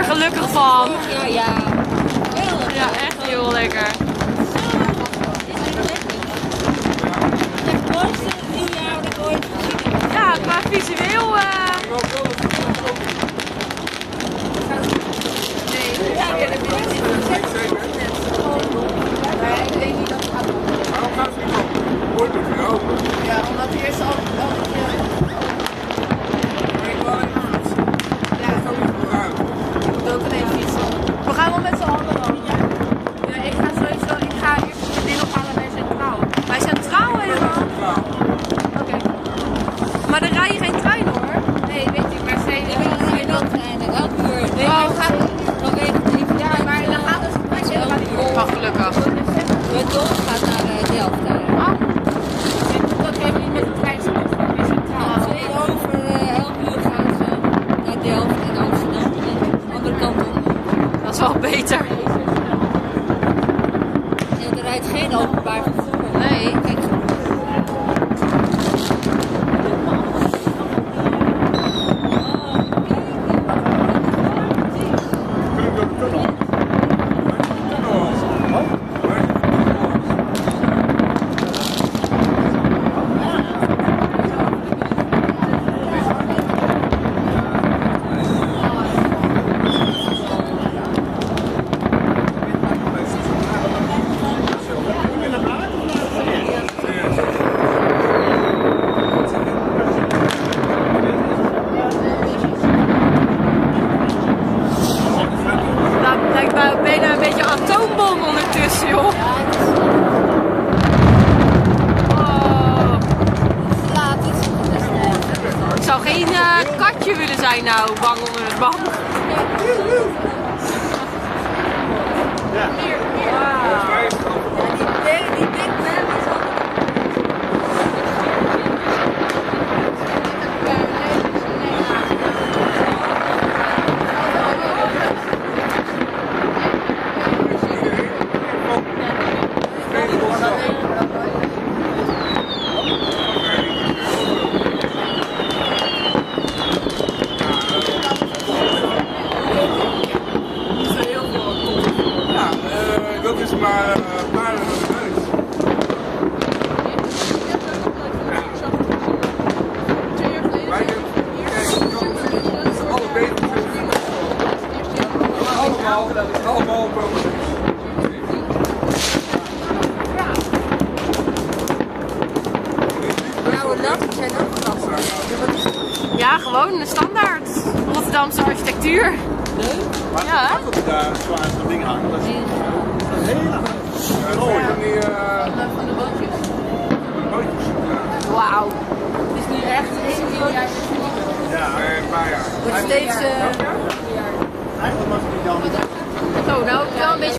gelukkig van. Ja. Ja, echt heel lekker. Het mooiste nieuwjaar dat ik ooit gezien heb. Ja, qua visueel. Waarom gaan ze niet op? Ooit moet je open. Ja, omdat hij eerst al ook alleen fietsen. We gaan wel met z'n allen dan. Ja, ik ga sowieso, ik ga eerst een ding ophalen bij Centraal. Bij Centraal helemaal? Oké. Maar dan rij je geen trein hoor. Nee, weet ik, maar ze ik wil treinen, elk uur. Nee, Oh. gaat dan weet ik niet. Ja, maar dan gaat het bij Centraal. Mag gelukkig. De Dolf gaat naar Delft. Dat hebben we niet met de trein bij Centraal. 2 over 11 uur gaan ze naar Delft en Amsterdam. Andere kant op. Dat is wel beter. En er rijdt geen openbaar vervoer. Nee. Kijk. allemaal boven. Oude latten zijn ook grappig. Ja, gewoon de standaard Rotterdamse architectuur. Leuk. Maar Ja, hè? dat daar zwaar zo'n ding hangen. Dat is heel mooi. Van die Van de bootjes. bootjes. Wauw. Het is nu echt 1 jaar. Ja, een paar jaar. Wordt steeds